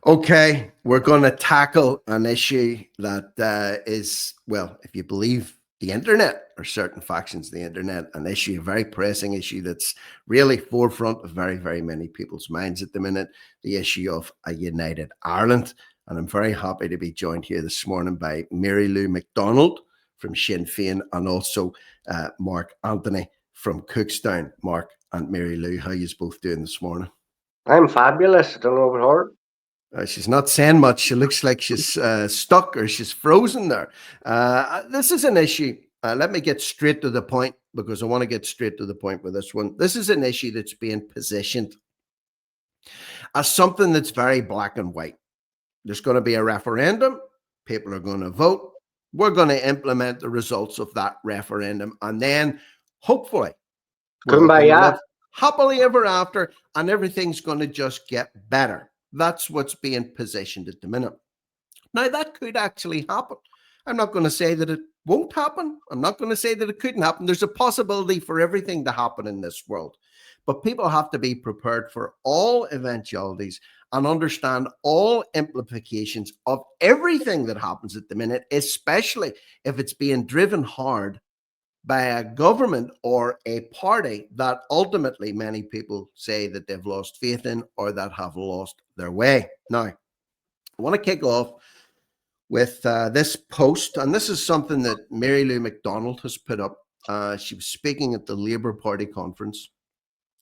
Okay, we're going to tackle an issue that is, well, if you believe the internet or certain factions of the internet, an issue, a very pressing issue that's really forefront of very, very many people's minds at the minute, the issue of a united Ireland. And I'm very happy to be joined here this morning by Mary Lou McDonald from Sinn FÉIN and also Mark Anthony from Cookstown. Mark and Mary Lou, how are you both doing this morning? I'm fabulous. I don't know about her. She's not saying much. She looks like she's stuck or she's frozen there. This is an issue. Let me get straight to the point because I want to get straight to the point with this one. This is an issue that's being positioned as something that's very black and white. There's going to be a referendum. People are going to vote. We're going to implement the results of that referendum. And then hopefully we're all going to live happily ever after and everything's going to just get better. That's what's being positioned at the minute. Now, that could actually happen. I'm not going to say that it won't happen. I'm not going to say that it couldn't happen. There's a possibility for everything to happen in this world. But people have to be prepared for all eventualities and understand all implications of everything that happens at the minute, especially if it's being driven hard by a government or a party that ultimately many people say that they've lost faith in or that have lost their way. Now, I want to kick off with this post, and this is something that Mary Lou McDonald has put up. She was speaking at the Labour Party conference.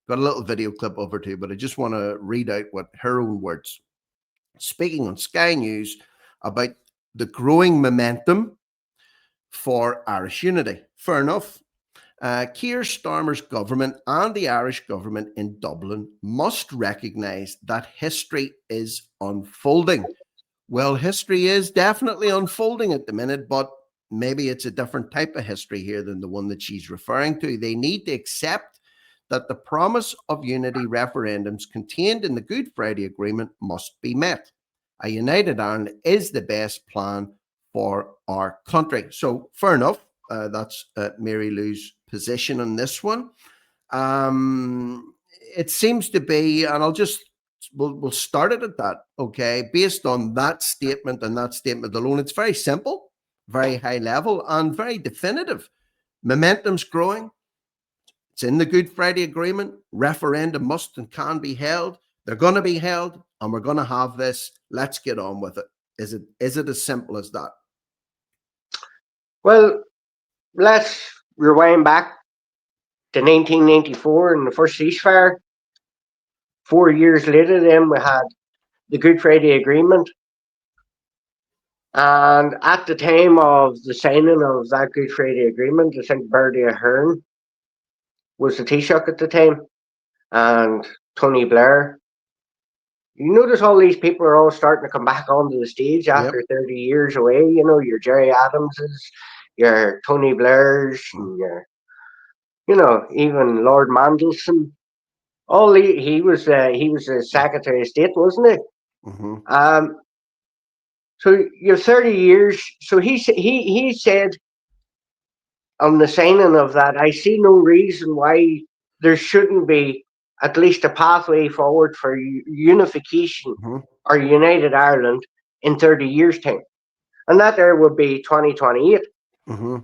Got a little video clip of her too, but I just want to read out what her own words. Speaking on Sky News about the growing momentum for Irish unity. Fair enough. Keir Starmer's government and the Irish government in Dublin must recognise that history is unfolding. Well, history is definitely unfolding at the minute, but maybe it's a different type of history here than the one that she's referring to. They need to accept that the promise of unity referendums contained in the Good Friday Agreement must be met. A united Ireland is the best plan for our country. So fair enough. That's Mary Lou's position on this one. It seems to be, and we'll start it at that, okay? Based on that statement and that statement alone, it's very simple, very high level, and very definitive. Momentum's growing. It's in the Good Friday Agreement. Referendum must and can be held. They're going to be held, and we're going to have this. Let's get on with it. Is it as simple as that? Well, let's rewind back to 1994 and the first ceasefire. 4 years later, then we had the Good Friday Agreement. And at the time of the signing of that Good Friday Agreement, I think Bertie Ahern was the Taoiseach at the time, and Tony Blair. You notice all these people are all starting to come back onto the stage after 30 years away. You know, your Gerry Adamses, your Tony Blairs, and your, even Lord Mandelson. He was a Secretary of State, wasn't he? Mm-hmm. So you're 30 years. So he said on the signing of that, I see no reason why there shouldn't be at least a pathway forward for unification or united Ireland in 30 years' time. And that there would be 2028. Now,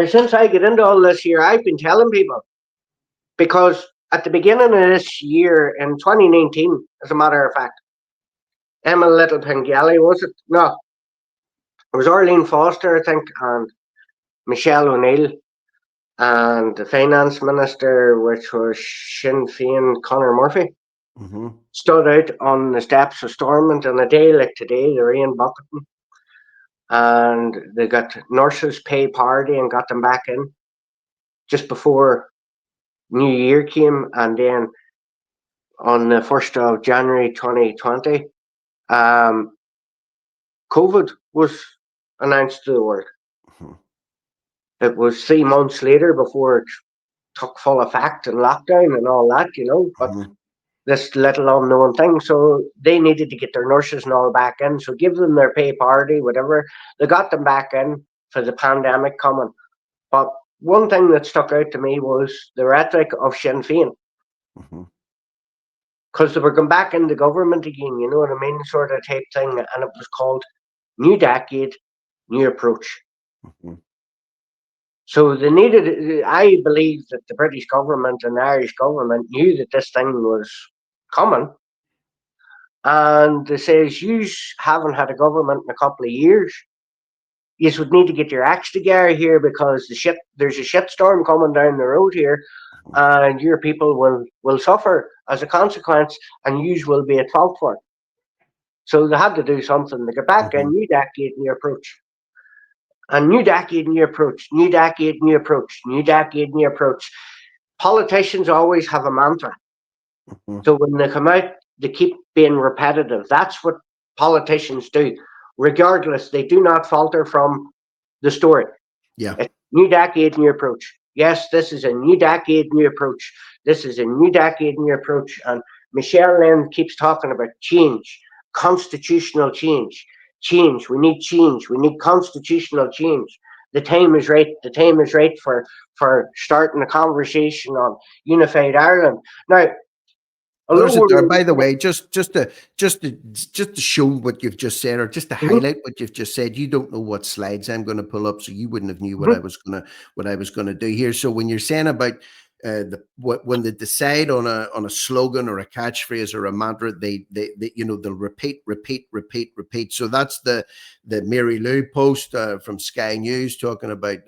since I get into all this here, I've been telling people, because at the beginning of this year, in 2019, as a matter of fact, Emma Little Pengelly, was it? No. It was Arlene Foster, I think, and Michelle O'Neill, and the finance minister, which was Sinn Féin, Conor Murphy, stood out on the steps of Stormont on a day like today, the rain bucketing, and they got nurses pay party and got them back in just before New Year came, and then on the 1st of January 2020, COVID was announced to the world. It was 3 months later before it took full effect and lockdown and all that, but this little unknown thing. So they needed to get their nurses and all back in. So give them their pay party, whatever. They got them back in for the pandemic coming. But one thing that stuck out to me was the rhetoric of Sinn Féin. because they were going back in the government again, you know what I mean, sort of type thing, and it was called New Decade, New Approach. Mhm. So they needed, I believe that the British government and the Irish government knew that this thing was coming, and they says, you haven't had a government in a couple of years. You would need to get your acts together here because there's a shitstorm coming down the road here, and your people will suffer as a consequence, and you will be at fault for it. So they had to do something to get back a Mhm. new decade, new approach. A new decade, new approach, new decade, new approach, new decade, new approach. Politicians always have a mantra. Mhm. So when they come out, they keep being repetitive. That's what politicians do. Regardless, they do not falter from the story. Yeah. It's new decade, new approach. Yes, this is a new decade, new approach. This is a new decade, new approach. And Michelle Lynn keeps talking about change, constitutional change, change. We need change. We need constitutional change. The time is right. The time is right for starting a conversation on unified Ireland. Now, although There's a there, we're by the way, just to show what you've just said, or just to Mhm, highlight what you've just said. You don't know what slides I'm going to pull up, so you wouldn't have knew mhm. what I was gonna do here. So when you're saying about when they decide on a slogan or a catchphrase or a mantra, they they'll repeat, repeat, repeat, repeat. So that's the Mary Lou post from Sky News talking about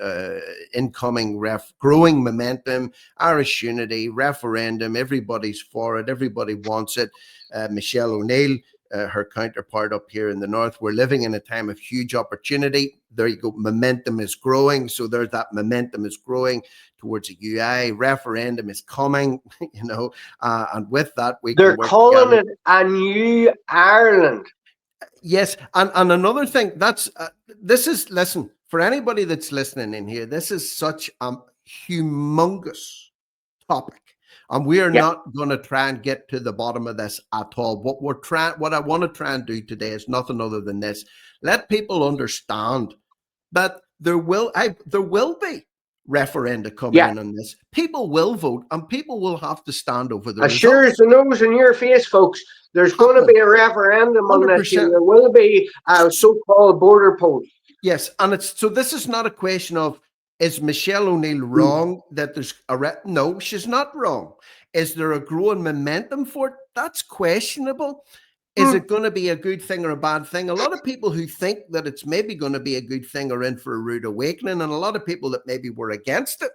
incoming growing momentum, Irish unity, referendum, everybody's for it, everybody wants it. Michelle O'Neill, her counterpart up here in the north, we're living in a time of huge opportunity. There you go, momentum is growing. So there's that momentum is growing towards a UI. Referendum is coming, and with that we can They're work calling together. it a new Ireland. Yes, and another thing that's this is listen for anybody that's listening in here. This is such a humongous topic, and we are Yeah, not going to try and get to the bottom of this at all. What I want to try and do today is nothing other than this: let people understand that there will be referenda coming yeah. in on this. People will vote, and people will have to stand over the As sure as results. the nose in your face, folks, there's going to Happening, be a referendum on this here. 100%. There will be a so-called border poll. Yes, and it's so this is not a question of is Michelle O'Neill Mm. wrong that there's no, she's not wrong. Is there a growing momentum for it? That's questionable. Is Mm. it going to be a good thing or a bad thing? A lot of people who think that it's maybe going to be a good thing are in for a rude awakening, and a lot of people that maybe were against it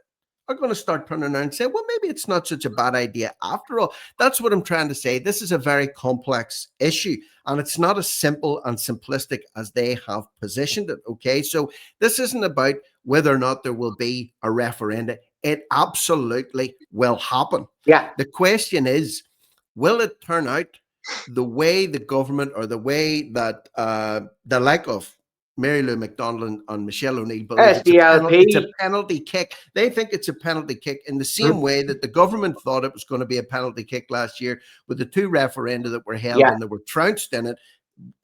are going to start turning around and say, well, maybe it's not such a bad idea after all. That's what I'm trying to say. This is a very complex issue, and it's not as simple and simplistic as they have positioned it. Okay. So this isn't about whether or not there will be a referendum. It absolutely will happen. Yeah, The question is, will it turn out the way the government or the way that the like of Mary Lou McDonald and Michelle O'Neill believe it's a SDLP. penalty kick. They think it's a penalty kick in the same Mm. way that the government thought it was going to be a penalty kick last year with the two referenda that were held Yeah, and they were trounced in it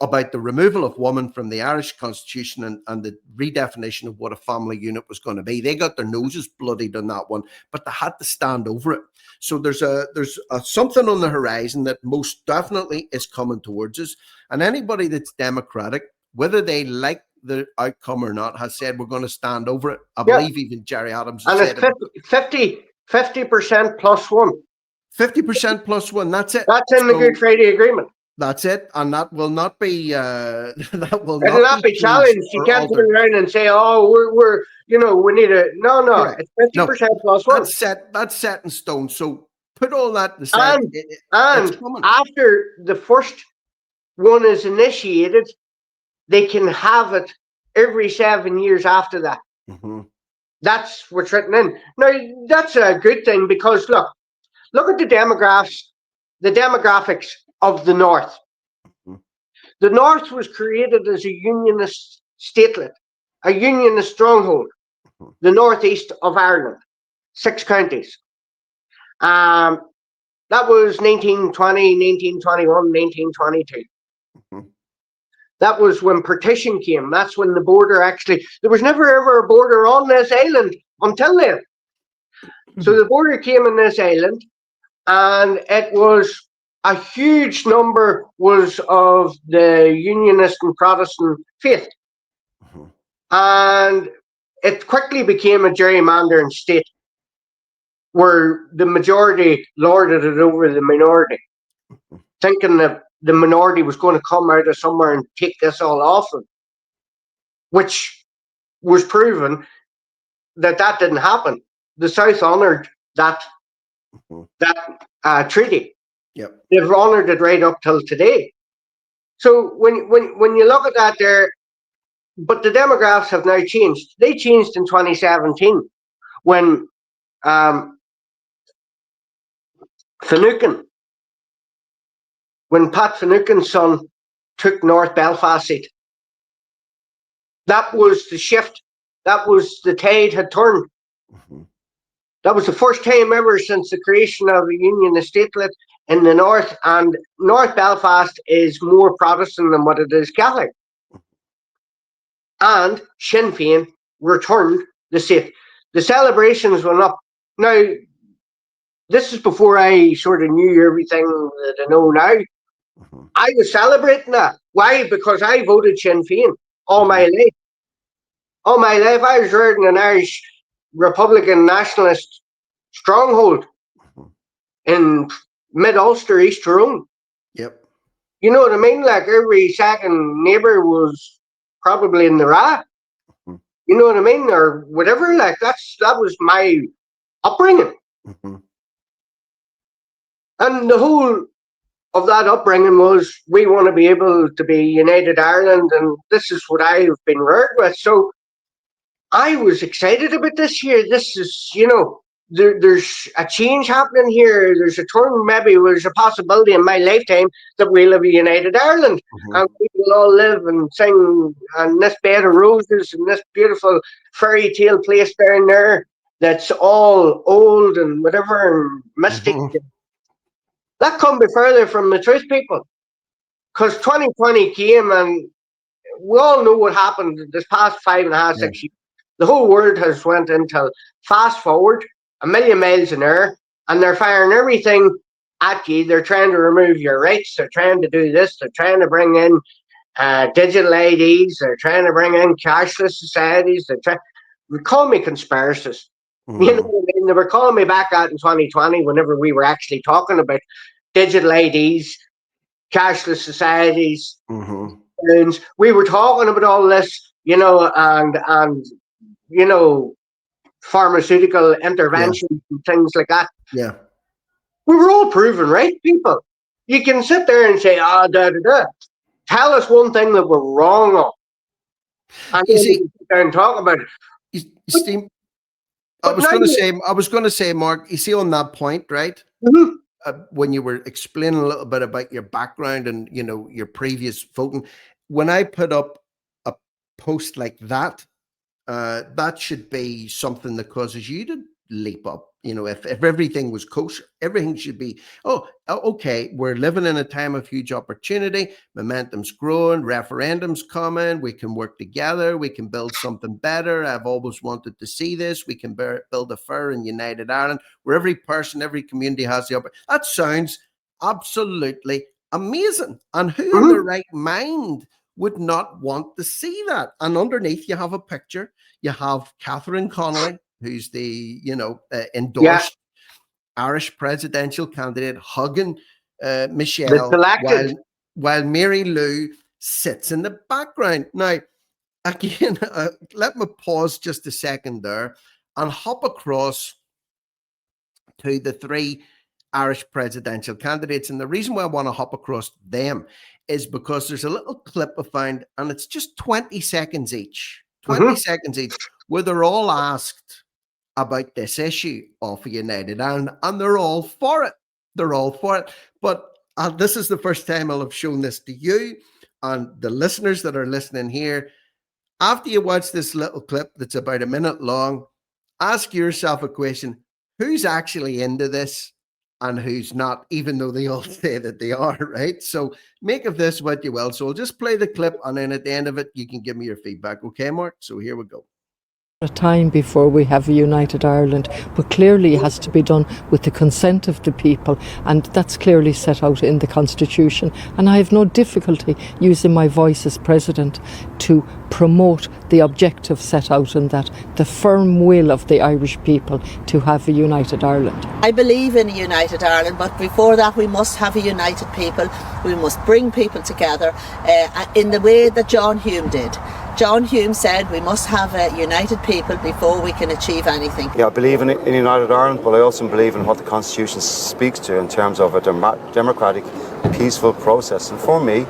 about the removal of woman from the Irish constitution and the redefinition of what a family unit was going to be. They got their noses bloodied on that one, but they had to stand over it. So there's something on the horizon that most definitely is coming towards us. And anybody that's democratic, whether they like the outcome or not, has said we're going to stand over it. I yeah. believe even Jerry Adams has And said it's 50% plus one. 50% plus one. That's it. That's in the Good So Friday Agreement. that's it, and that will not be that will It'll not not be be changed challenged. You or can't turn altered. around and say, "Oh, we need a." No, no. Correct. It's fifty No, percent plus one. that's set. That's set in stone. So put all that aside. And It's and coming. after the first one is initiated, they can have it every 7 years after that. Hmm. That's what's written in. Now that's a good thing because look at the demographics of the North. The North was created as a unionist statelet, a unionist stronghold. The northeast of Ireland, 6 counties. Um, that was 1920, 1921, 1922. That was when partition came. That's when the border actually, there was never ever a border on this island until then. So the border came on this island, and it was a huge number was of the Unionist and Protestant faith. Mhm. And it quickly became a gerrymandering state where the majority lorded it over the minority, thinking that the minority was going to come out of somewhere and take this all off them, which was proven that that didn't happen. The South honoured that Mhm. treaty. Yep. They've honoured it right up till today. So when you look at that there, but the demographics have now changed. They changed in 2017 when um, Finucane, when Pat Finucane's son took North Belfast seat. That was the shift. That was the tide had turned. Mhm. That was the first time ever since the creation of a union estatelet in the north. And North Belfast is more Protestant than what it is Catholic. And Sinn Féin returned the seat. The celebrations went up. Now, this is before I sort of knew everything that I know now. Mhm. I was celebrating that. Why? Because I voted Sinn Féin all my Mhm. life. All my life, I was reared in an Irish Republican nationalist stronghold Mhm. in mid Ulster, East Tyrone. Yep. You know what I mean? Like every second neighbour was probably in the Ra. Mhm. You know what I mean? Or whatever. Like that was my upbringing. Mhm. And the whole of that upbringing was we want to be able to be United Ireland, and this is what I've been reared with. So I was excited about this year. This is, there's a change happening here. There's a turn, maybe there's a possibility in my lifetime that we'll have a United Ireland Mhm. and we will all live and sing on this bed of roses and this beautiful fairy tale place down there that's all old and whatever and mystic. Mhm. That couldn't be further from the truth, people. Because 2020 came and we all know what happened this past 5.5, Yeah. 6 years. The whole world has went into fast forward, a million miles an hour, and they're firing everything at you. They're trying to remove your rights. They're trying to do this. They're trying to bring in digital IDs. They're trying to bring in cashless societies. They call me conspiracists. You know Mhm. what I mean? They were calling me back out in 2020 whenever we were actually talking about digital IDs, cashless societies, Mhm. we were talking about all this, and you know, pharmaceutical Yeah. interventions and things like that. Yeah. We were all proven right, people. You can sit there and say, da da da. Tell us one thing that we're wrong on, and You then we see, can sit there and talk about it. But, Steve, but now, I was going to say, Mark, you see on that point, right? Mhm, When you were explaining a little bit about your background and your previous voting, when I put up a post like that, that should be something that causes you to leap up. If everything was kosher, everything should be, okay, we're living in a time of huge opportunity, momentum's growing, referendums coming, we can work together, we can build something better. I've always wanted to see this. We can build a fair and united Ireland where every person, every community has the opportunity. That sounds absolutely amazing. And who in their mhm, right mind would not want to see that? And underneath, you have a picture. You have Catherine Connolly, who's the yeah, endorsed Irish presidential candidate, hugging that's Michelle, elected. while Mary Lou sits in the background. Now, again, let me pause just a second there and hop across to the three Irish presidential candidates. And the reason why I want to hop across them is because there's a little clip I found, and it's just 20 seconds each, 20 Mhm, seconds each, where they're all asked about this issue of United Ireland, and they're all for it. They're all for it. But this is the first time I'll have shown this to you and the listeners that are listening here. After you watch this little clip that's about a minute long, ask yourself a question: who's actually into this and who's not, even though they all say that they are, right? So make of this what you will. So I'll just play the clip, and then at the end of it, you can give me your feedback. Okay, Mark? So here we go. A time before we have a united Ireland, but clearly it has to be done with the consent of the people, and that's clearly set out in the Constitution. And I have no difficulty using my voice as President to promote the objective set out in that, the firm will of the Irish people to have a united Ireland. I believe in a united Ireland, but before that we must have a united people. We must bring people together in the way that John Hume did. John Hume said we must have a united people before we can achieve anything. Yeah, I believe in united Ireland, but I also believe in what the Constitution speaks to in terms of a democratic, peaceful process. And for me,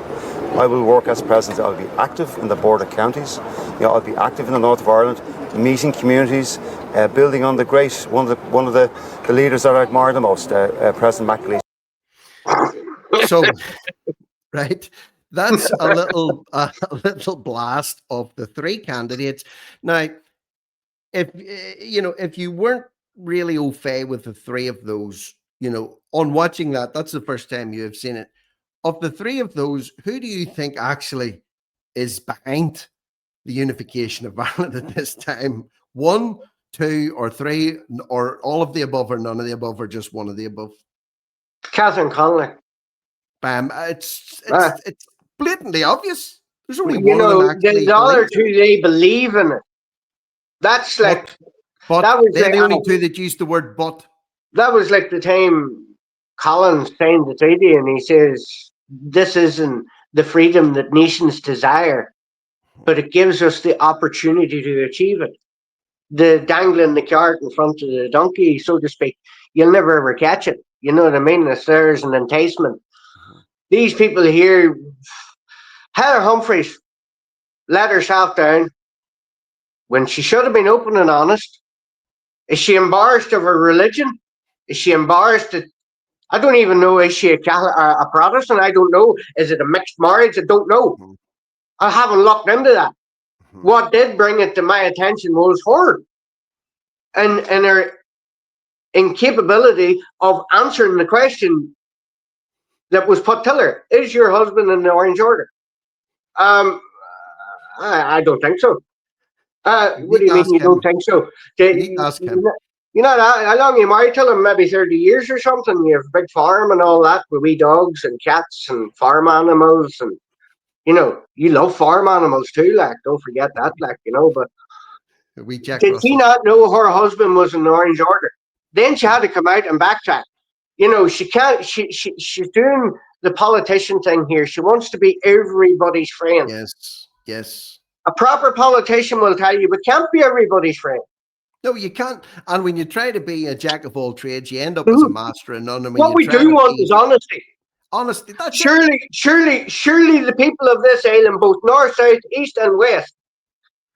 I will work as President. I'll be active in the border counties. I'll be active in the north of Ireland, meeting communities, building on the great one of the leaders that I admire the most, President McAleese. So, right. That's a little blast of the three candidates. Now, if you weren't really au fait with the three of those, on watching that's the first time you have seen it. Of the three of those, who do you think actually is behind the unification of Ireland at this time? 1, 2, or 3, or all of the above, or none of the above, or just one of the above? Catherine Connolly. Bam! It's blatantly obvious. There's only one of them actually. The other two, they believe in it. That's like, but that was they're the only two that used the word "but." That was like the time Collins signed the treaty, and he says, "This isn't the freedom that nations desire, but it gives us the opportunity to achieve it." The dangling the cart in front of the donkey, so to speak, you'll never ever catch it. You know what I mean? There's an enticement. These people here, Heather Humphreys let herself down when she should have been open and honest. Is she embarrassed of her religion? Is she embarrassed that, I don't even know, is she a Catholic or a Protestant? I don't know. Is it a mixed marriage? I don't know. I haven't looked into that. What did bring it to my attention was her and her incapability of answering the question that was put to her. Is your husband in the Orange Order? I don't think so. What do you mean you don't think so? You need to ask him. You know, how long are you married to him? Maybe 30 years or something. You have a big farm and all that with wee dogs and cats and farm animals. And, you love farm animals too, like, don't forget that, like, but did she not know her husband was in the Orange Order? Then she had to come out and backtrack. She can't, she's doing the politician thing here. She wants to be everybody's friend. Yes. A proper politician will tell you, we can't be everybody's friend. No, you can't. And when you try to be a jack of all trades, you end up as a master of none. What we do want is honesty. Honesty. That's surely the people of this island, both north, south, east, and west,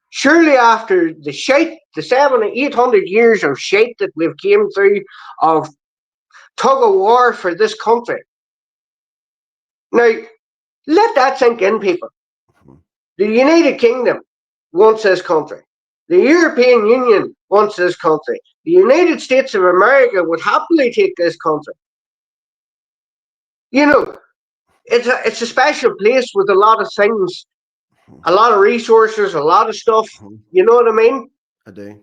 surely after the 700, 800 years of shite that we've came through, of tug of war for this country. Now, let that sink in, people. The United Kingdom wants this country. The European Union wants this country. The United States of America would happily take this country. It's a special place with a lot of things, a lot of resources, a lot of stuff. You know what I mean? I do.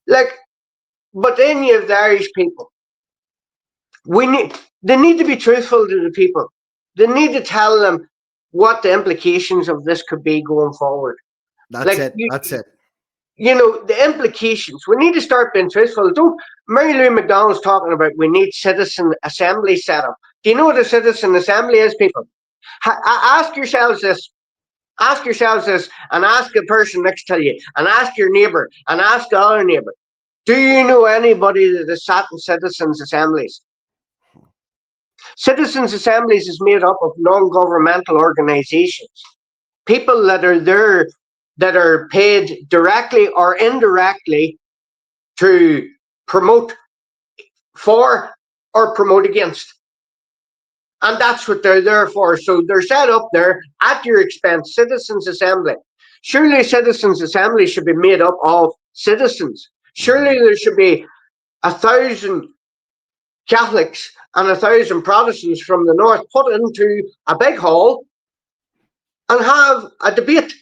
But then you have the Irish people. They need to be truthful to the people. They need to tell them what the implications of this could be going forward. That's it. The implications. We need to start being truthful. Mary Lou McDonald's talking about we need citizen assembly set up. Do you know what a citizen assembly is, people? Ask yourselves this, and ask a person next to you, and ask your neighbour, and ask the other neighbour. Do you know anybody that has sat in citizens assemblies? Citizens assemblies is made up of non-governmental organisations, people that are there, that are paid directly or indirectly to promote for or promote against. And that's what they're there for. So they're set up there at your expense, citizens assembly. Surely citizens assembly should be made up of citizens. Surely there should be 1,000 Catholics and 1,000 Protestants from the north put into a big hall and have a debate.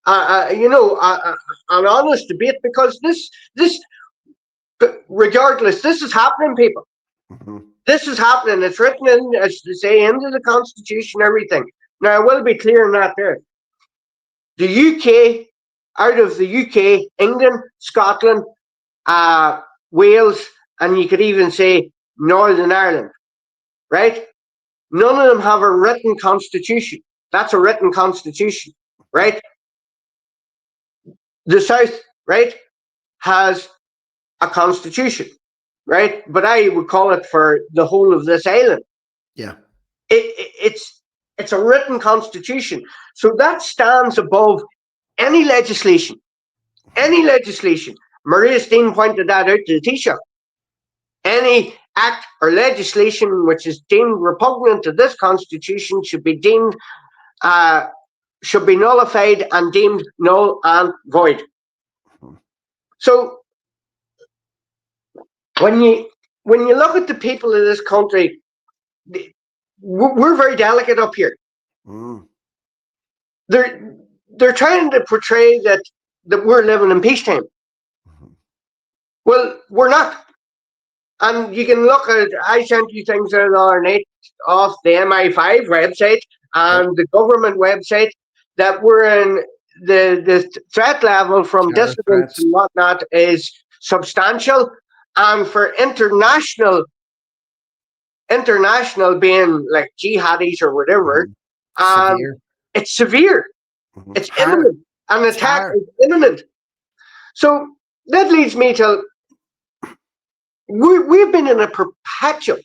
an honest debate, because this, regardless, this is happening, people. This is happening. It's written in, as they say, into the Constitution, everything. Now, I will be clear on that there. The UK, out of the UK, England, Scotland, Wales, and you could even say Northern Ireland, right? None of them have a written constitution. That's a written constitution, right? The South, right, has a constitution, right? But I would call it for the whole of this island. Yeah. It's a written constitution. So that stands above any legislation. Any legislation. Maria Steen pointed that out to the Taoiseach. Any act or legislation which is deemed repugnant to this constitution should be deemed should be nullified and deemed null and void. So when you look at the people of this country, we're very delicate up here. They're trying to portray that we're living in peacetime. Well, we're not. And you can look at, I sent you things the other night off the MI5 website and the government website, that we're in the threat level from dissidents and whatnot is substantial, and for international being like jihadis or whatever, Severe. it's severe. It's imminent. An attack is imminent. So that leads me to, we've been in a perpetual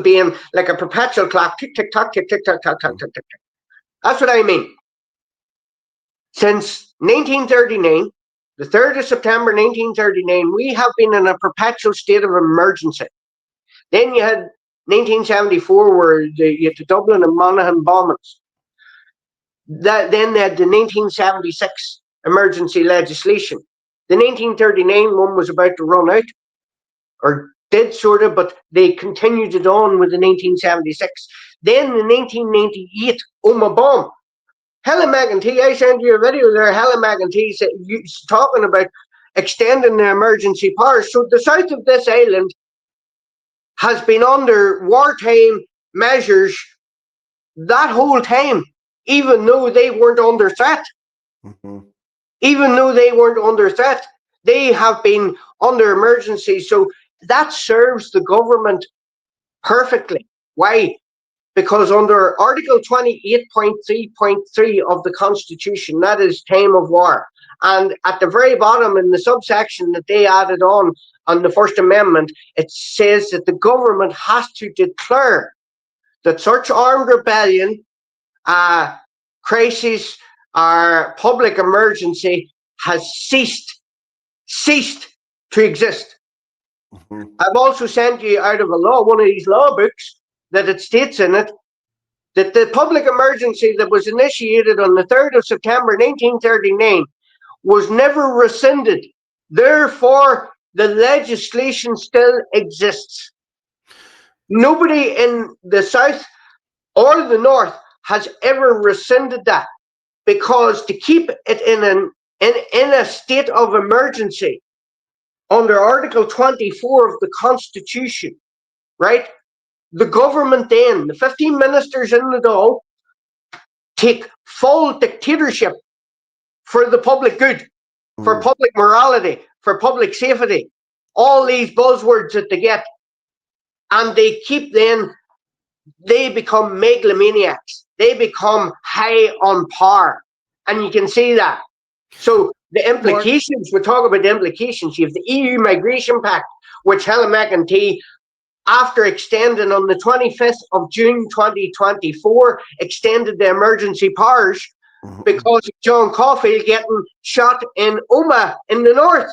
being, like a perpetual clock, tick tick tock, tick tick tock, tock tock tick tick tick. That's what I mean. Since 1939, the 3rd of September 1939, we have been in a perpetual state of emergency. Then you had 1974, where you had the Dublin and Monaghan bombings. Then they had the 1976 emergency legislation. The 1939 one was about to run out, or did sort of, but they continued it on with the 1976. Then the 1998 Oma bomb. Helen McEntee, I sent you a video there. Helen McEntee said, talking about extending the emergency powers. So the south of this island has been under wartime measures that whole time, even though they weren't under threat. Even though they weren't under threat, they have been under emergency. So that serves the government perfectly. Why? Because under Article 28.3.3 of the Constitution, that is time of war. And at the very bottom, in the subsection that they added on the First Amendment, it says that the government has to declare that such armed rebellion, crisis, or public emergency has ceased to exist. I've also sent you out of one of these law books, that it states in it that the public emergency that was initiated on the 3rd of September 1939 was never rescinded. Therefore, the legislation still exists. Nobody in the South or the North has ever rescinded that, because to keep it in a state of emergency under Article 24 of the Constitution, right? The government then, the 15 ministers in the Dáil, take full dictatorship for the public good, for public morality, for public safety, all these buzzwords that they get. And they keep they become megalomaniacs. They become high on power. And you can see that. So the implications, we talk about the implications. You have the EU Migration Pact, which Helen McEntee, after extending on the 25th of June 2024, extended the emergency powers because of John Caulfield getting shot in Oma in the north.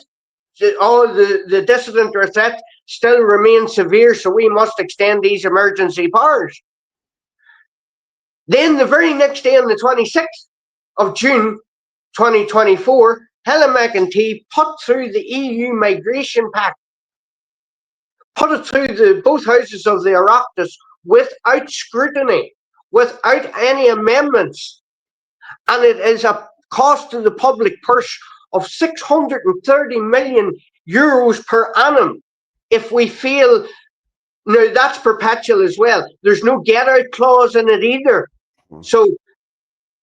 All the dissident or threat still remains severe, so we must extend these emergency powers. Then the very next day, on the 26th of June 2024, Helen McEntee put through the EU Migration Pact, put it through both houses of the Oireachtas without scrutiny, without any amendments. And it is a cost to the public purse of 630 million euros per annum if we fail. Now, that's perpetual as well. There's no get-out clause in it either. So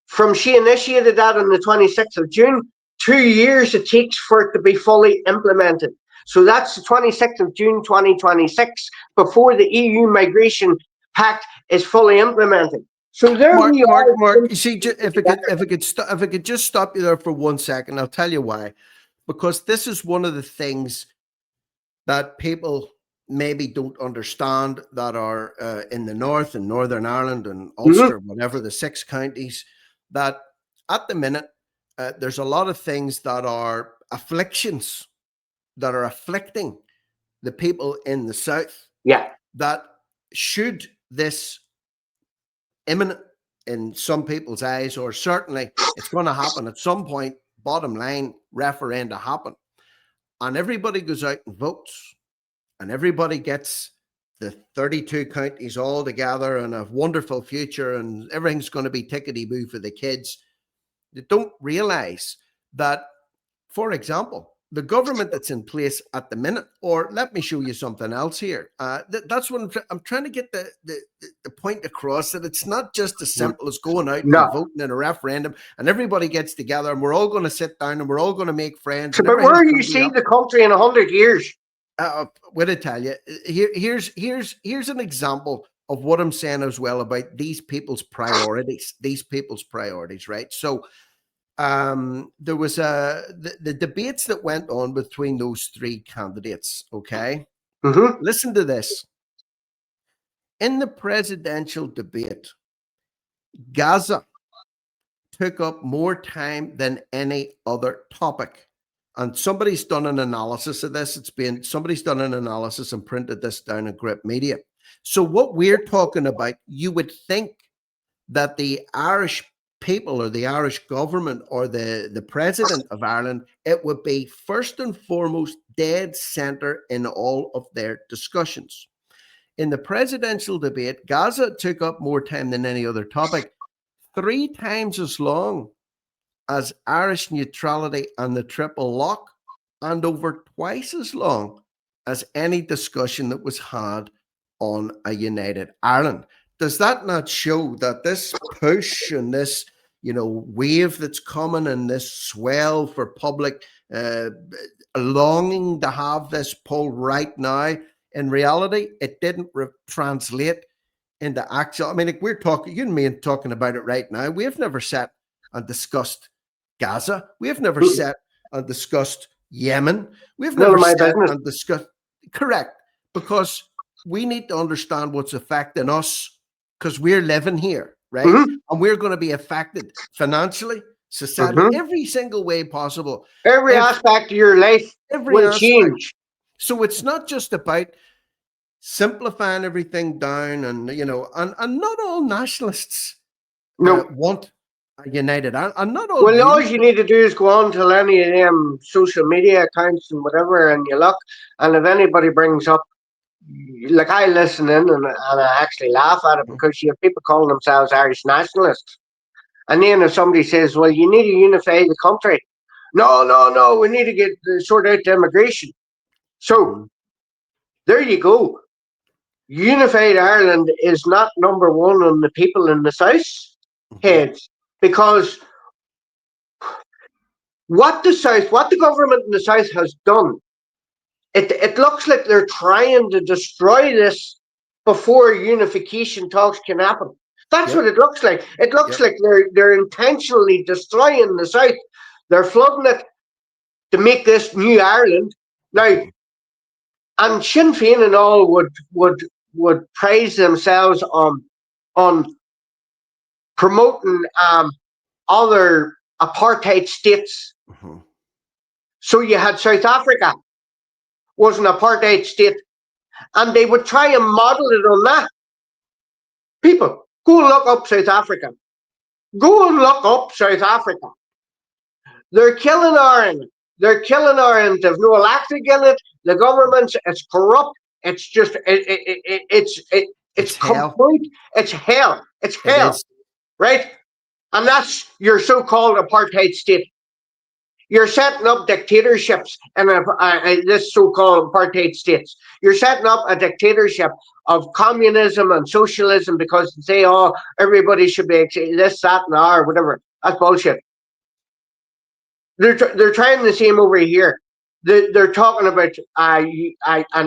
from she initiated that on the 26th of June, 2 years it takes for it to be fully implemented. So that's the 26th of June 2026 before the EU Migration Pact is fully implemented. So there we are. Mark, you see, if I could just stop you there for 1 second, I'll tell you why. Because this is one of the things that people maybe don't understand that are in the north and Northern Ireland and Ulster, whatever the 6 counties, that at the minute there's a lot of things that are afflictions that are afflicting the people in the south. Yeah. That should this imminent in some people's eyes, or certainly it's going to happen at some point, bottom line, referenda happen, and everybody goes out and votes, and everybody gets the 32 counties all together and a wonderful future, and everything's going to be tickety-boo for the kids. They don't realize that, for example, the government that's in place at the minute, or let me show you something else here. That's what I'm trying to get the point across, that it's not just as simple as going out and voting in a referendum and everybody gets together and we're all going to sit down and we're all going to make friends. So, but where do you see the country in 100 years? What I tell you, here's an example of what I'm saying as well about these people's priorities. Right? So, there was the debates that went on between those 3 candidates. Okay, listen to this. In the presidential debate, Gaza took up more time than any other topic. And somebody's done an analysis of this. Somebody's done an analysis and printed this down in Grip Media. So what we're talking about, you would think that the Irish people or the Irish government or the president of Ireland, it would be first and foremost dead center in all of their discussions. In the presidential debate, Gaza took up more time than any other topic, 3 times as long as Irish neutrality and the triple lock, and over twice as long as any discussion that was had on a united Ireland. Does that not show that this push and this, wave that's coming and this swell for public longing to have this poll right now, in reality, it didn't translate into actual? I mean, like, we're talking, you and me, and talking about it right now. We have never sat and discussed Gaza. We have never sat and discussed Yemen. We've never sat and discussed. Correct, because we need to understand what's affecting us, because we're living here, right? And we're going to be affected financially, society, every single way possible. Every aspect of your life will change. So it's not just about simplifying everything down, and and not all nationalists want a united. And not all. Well, all you need to do is go on to any of them social media accounts and whatever, and you look, and if anybody brings up, like, I listen in and I actually laugh at it, because you have people calling themselves Irish nationalists, and then if somebody says, well, you need to unify the country, no, we need to sort out the immigration. So there you go. Unified Ireland is not number 1 on the people in the South's heads, because what the government in the South has done, it looks like they're trying to destroy this before unification talks can happen. That's what it looks like. It looks like they're intentionally destroying the South. They're flooding it to make this new Ireland. Now, and Sinn Féin and all would praise themselves on promoting other apartheid states. So you had South Africa was an apartheid state, and they would try and model it on that. People, go and look up South Africa. Go and look up South Africa. They're killing Ireland. They're killing Ireland. They've no electric in it. The government, it's corrupt. It's just it's hell. complete. It's hell. It's hell. Right? And that's your so-called apartheid state. You're setting up dictatorships in this so-called apartheid states. You're setting up a dictatorship of communism and socialism because they say, oh, everybody should be this, that, and that, or whatever. That's bullshit. They're trying the same over here. They're talking about an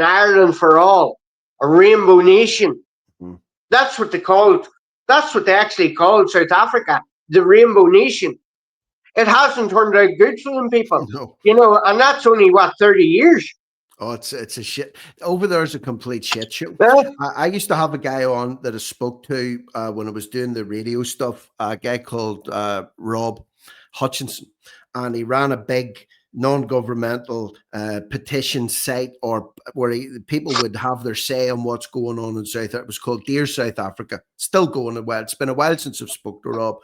Ireland for all, a rainbow nation. Mm. That's what they called. That's what they actually called South Africa, the rainbow nation. It hasn't turned out good for them people, No. and that's only what 30 years. Oh, it's a shit. Over there's a complete shit show. Yeah. I used to have a guy on that I spoke to when I was doing the radio stuff, a guy called Rob Hutchinson, and he ran a big non-governmental petition site, or where people would have their say on what's going on in South. It was called Dear South Africa. Still going well. It's been a while since I've spoke to Rob,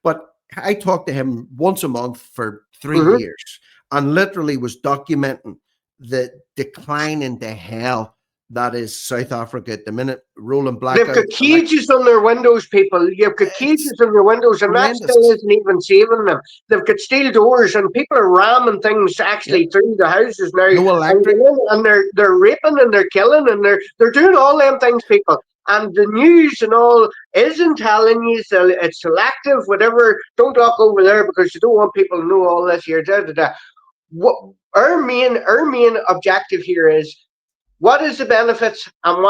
but I talked to him once a month for 3 years, and literally was documenting the decline into hell that is South Africa at the minute, rolling blackout. They've got cages on their windows, people. You've got cages on their windows, and that still isn't even saving them. They've got steel doors, and people are ramming things actually through the houses now. No electric. And they're raping and they're killing and they're doing all them things, people. And the news and all isn't telling you, so it's selective, whatever. Don't talk over there because you don't want people to know all this here. What our main objective here is, what is the benefits and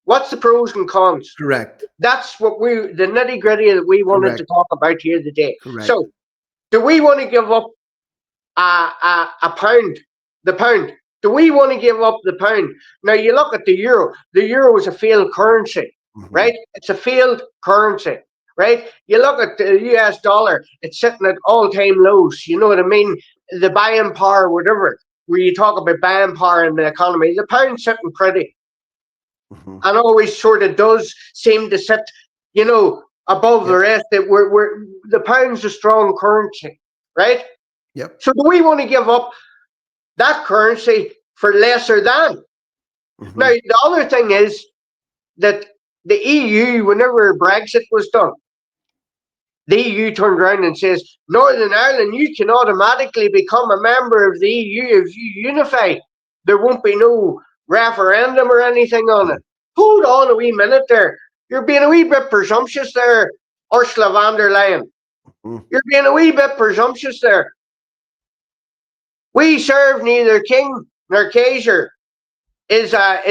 what's the pros and cons? Correct. That's what the nitty gritty that we wanted to talk about here today. Correct. So, do we want to give up a pound? The pound. Do we want to give up the pound? Now you look at the euro. The euro is a failed currency, right? It's a failed currency, right? You look at the US dollar. It's sitting at all-time lows. You know what I mean? The buying power, whatever. Where you talk about buying power in the economy, the pound's sitting pretty, and always sort of does seem to sit, above the rest. That we're the pound's a strong currency, right? Yep. So do we want to give up that currency for lesser than? Now the other thing is that the EU, whenever Brexit was done, the EU turned around and says, Northern Ireland, you can automatically become a member of the EU if you unify. There won't be no referendum or anything on it. Hold on a wee minute there. You're being a wee bit presumptuous there, Ursula von der Leyen. You're being a wee bit presumptuous there. We serve neither king nor Kaiser is a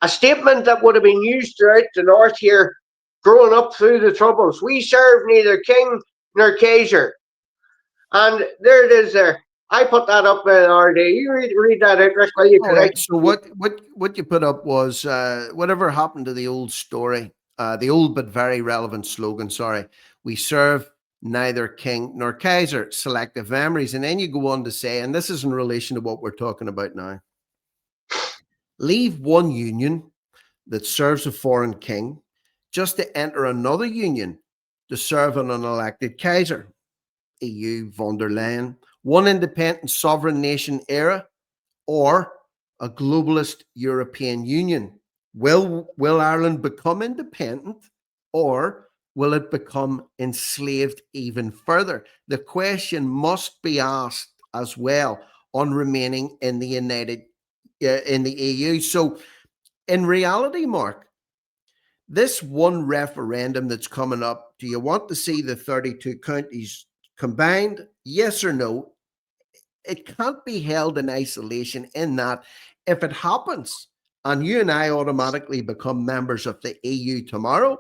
statement that would have been used throughout the North here, growing up through the Troubles. We serve neither king nor Kaiser. And there it is there. I put that up the other day. You read that out, Rick, will you? All right. So what you put up was whatever happened to the old story, the old but very relevant slogan, sorry. We serve neither king nor Kaiser, selective memories. And then you go on to say, and this is in relation to what we're talking about now, leave one union that serves a foreign king just to enter another union to serve an unelected Kaiser, EU, von der Leyen, one independent sovereign nation era, or a globalist European Union. Will Ireland become independent, or will it become enslaved even further? The question must be asked as well on remaining in the in the EU. So in reality, Mark, this one referendum that's coming up, do you want to see the 32 counties combined? Yes or no? It can't be held in isolation, in that if it happens and you and I automatically become members of the EU tomorrow,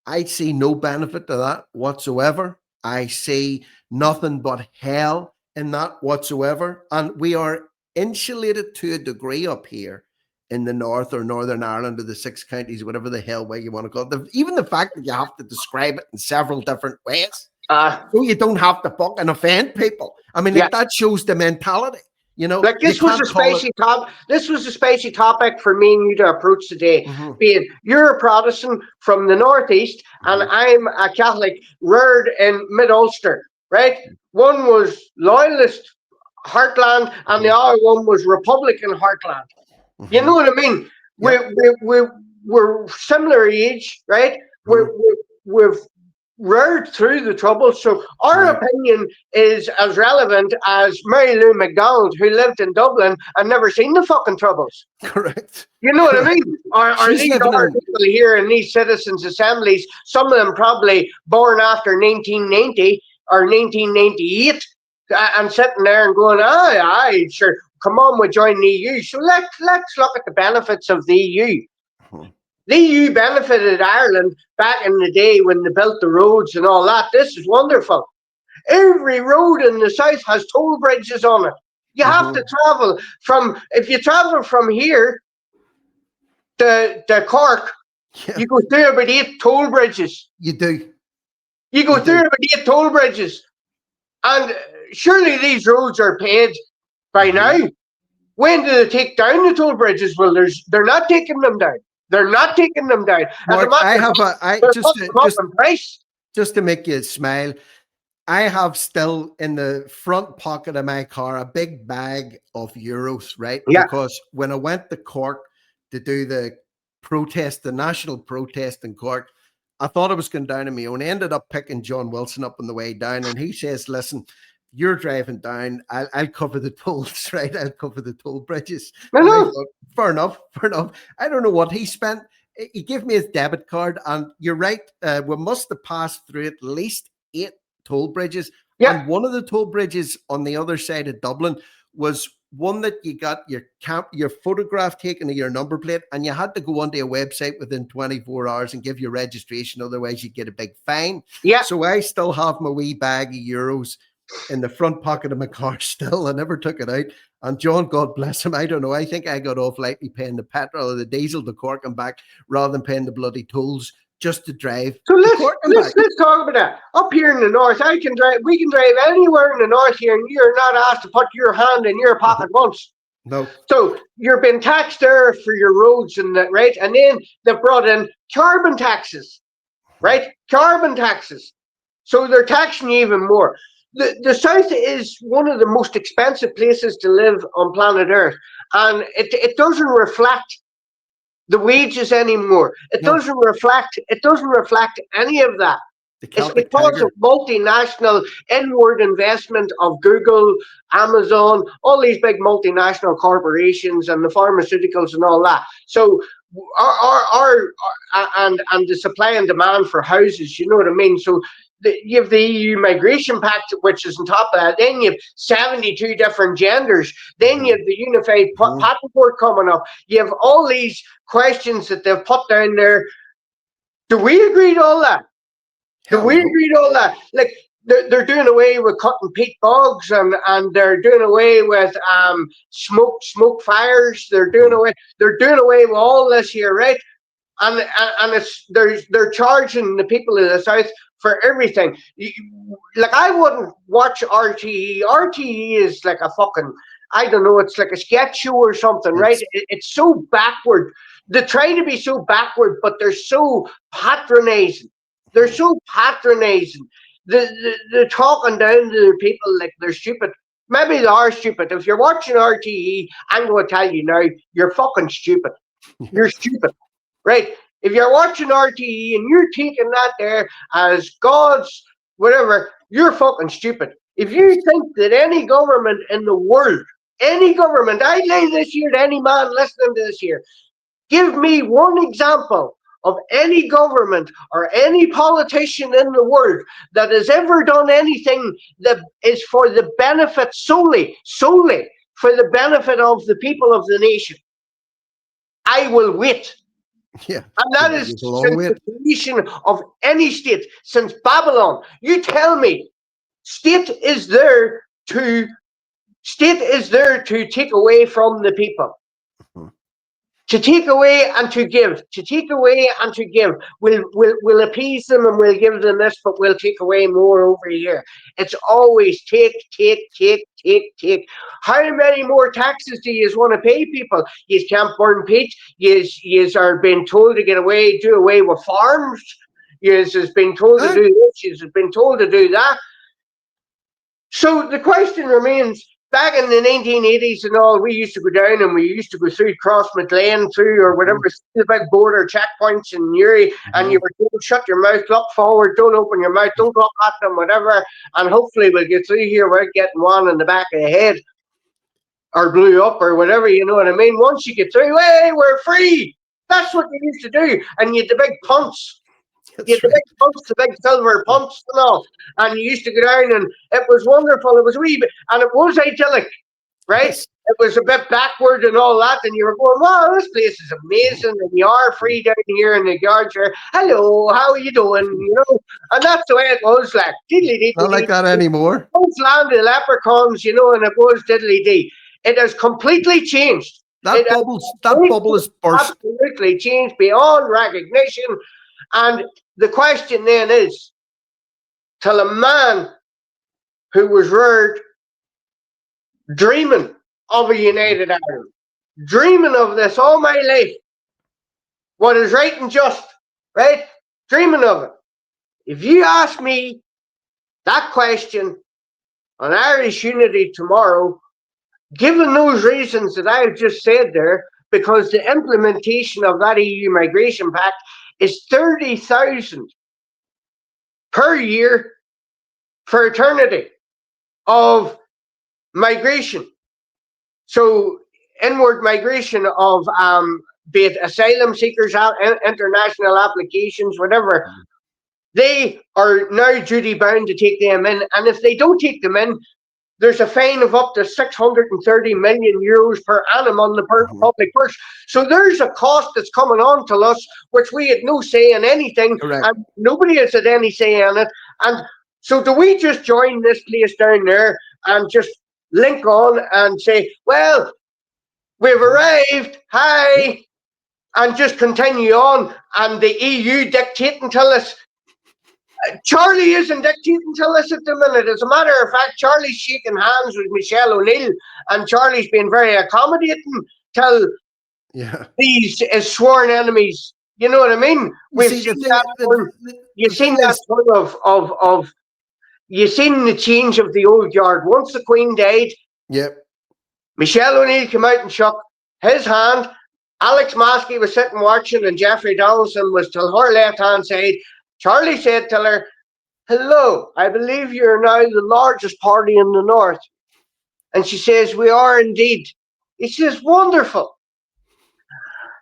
I see no benefit to that whatsoever. I see nothing but hell in that whatsoever. And we are insulated to a degree up here in the North, or Northern Ireland, or the 6 counties, whatever the hell way you want to call it. Even the fact that you have to describe it in several different ways, so you don't have to fucking offend people. I mean, like, that shows the mentality. Like this was a spicy This was a spicy topic for me and you to approach today. Being you're a Protestant from the Northeast, and I'm a Catholic reared in Mid Ulster, right? One was Loyalist heartland, and the other one was Republican heartland. You know what I mean? We're similar age, right? we've roared through the troubles, so our opinion is as relevant as Mary Lou McDonald, who lived in Dublin and never seen the fucking troubles. Correct. You know what I mean? Or She's these living are in. people here in these citizens' assemblies, some of them probably born after 1990 or 1998, and sitting there and going, aye, sure, come on, we'll join the EU. So let's look at the benefits of the EU. The EU benefited Ireland back in the day when they built the roads and all that. This is wonderful. Every road in the south has toll bridges on it. You have to travel if you travel from here to Cork, you go through about 8 toll bridges. You do. You go through about 8 toll bridges. And surely these roads are paid by now. When do they take down the toll bridges? Well, they're not taking them down. They're not taking them down. Mark, just to make you smile, I have still in the front pocket of my car a big bag of euros, right? Yeah. Because when I went to Cork to do the protest, the national protest in Cork, I thought I was going down on my own. I ended up picking John Wilson up on the way down, and he says, listen, you're driving down, I'll cover the tolls, right? I'll cover the toll bridges. Thought, fair enough. I don't know what he spent. He gave me his debit card, and you're right. We must have passed through at least 8 toll bridges. Yeah. And one of the toll bridges on the other side of Dublin was one that you got your photograph taken of your number plate, and you had to go onto a website within 24 hours and give your registration. Otherwise, you'd get a big fine. Yeah. So I still have my wee bag of euros in the front pocket of my car still. I never took it out. And John, God bless him, I don't know. I think I got off lightly paying the petrol or the diesel to Cork and back rather than paying the bloody tolls just to drive. So let's talk about that. Up here in the north, we can drive anywhere in the north here, and you're not asked to put your hand in your pocket once. No. So you're being taxed there for your roads and that, right? And then they brought in carbon taxes, right? Carbon taxes. So they're taxing you even more. The south is one of the most expensive places to live on planet Earth, and it doesn't reflect the wages anymore. It doesn't reflect any of that. It's because of multinational inward investment of Google, Amazon, all these big multinational corporations and the pharmaceuticals and all that. So and the supply and demand for houses, you know what I mean? So you have the EU Migration Pact, which is on top of that. Then you have 72 different genders. Then you have the Unified Patent Board coming up. You have all these questions that they've put down there. Do we agree to all that? Like they're doing away with cutting peat bogs, and they're doing away with smoke fires. They're doing away with all this here, right? And they're charging the people of the south for everything. Like, I wouldn't watch RTE. RTE is like a fucking, I don't know, it's like a sketch show or something, right? It's so backward. They try to be so backward, but they're so patronizing. They're talking down to the people like they're stupid. Maybe they are stupid. If you're watching RTE, I'm going to tell you now, you're fucking stupid. You're stupid, right? If you're watching RTE and you're taking that there as God's whatever, you're fucking stupid. If you think that any government in the world, I lay this here to any man listening to this here, give me one example of any government or any politician in the world that has ever done anything that is for the benefit solely for the benefit of the people of the nation. I will wait. Yeah. And that is since the creation of any state, since Babylon. You tell me, state is there to take away from the people. To take away and to give, We'll appease them and we'll give them this, but we'll take away more over here. It's always take. How many more taxes do you want to pay people? You can't burn peat. You are being told to do away with farms. You has been told to do this. You has been told to do that. So the question remains, back in the 1980s and all, we used to go down and we used to go through Cross McLean, through or whatever, the big border checkpoints in Newry, and you were told, shut your mouth, look forward, don't open your mouth, don't look at them, whatever, and hopefully we'll get through here without getting one in the back of the head or blew up or whatever, you know what I mean? Once you get through, hey, we're free. That's what they used to do. And you had the big punts. You had the big punts, the big silver punts and all. And you used to go down and it was wonderful. It was a wee bit, and it was idyllic, right? Yes. It was a bit backward and all that. And you were going, wow, this place is amazing. And you are free down here in the yards. Hello, how are you doing? You know, and that's the way it was, like, diddly-dee. Not like that anymore. It's land of leprechauns, you know, and it was diddly-dee. It has completely changed. That bubble is burst. Absolutely changed beyond recognition. And the question then is, till a man who was reared dreaming of a united Ireland, dreaming of this all my life, what is right and just, right? Dreaming of it. If you ask me that question on Irish unity tomorrow, given those reasons that I've just said there, because the implementation of that EU Migration Pact is 30,000 per year for eternity of migration. So inward migration of be it asylum seekers, international applications, whatever, they are now duty bound to take them in. And if they don't take them in, there's a fine of up to 630 million euros per annum on the public purse. So there's a cost that's coming on to us, which we had no say in anything. Correct. And nobody has had any say in it. And so do we just join this place down there and just link on and say, well, we've arrived, hi, and just continue on, and the EU dictate and tell us? Charlie isn't dictating to us at the minute. As a matter of fact, Charlie's shaking hands with Michelle O'Neill, and Charlie's been very accommodating till these sworn enemies. You know what I mean? We've seen that. You've seen that of you've seen the change of the old yard. Once the Queen died, Michelle O'Neill came out and shook his hand. Alex Maskey was sitting watching, and Jeffrey Donaldson was to her left-hand side. Charlie said to her, hello, I believe you're now the largest party in the north. And she says, we are indeed. He says, wonderful.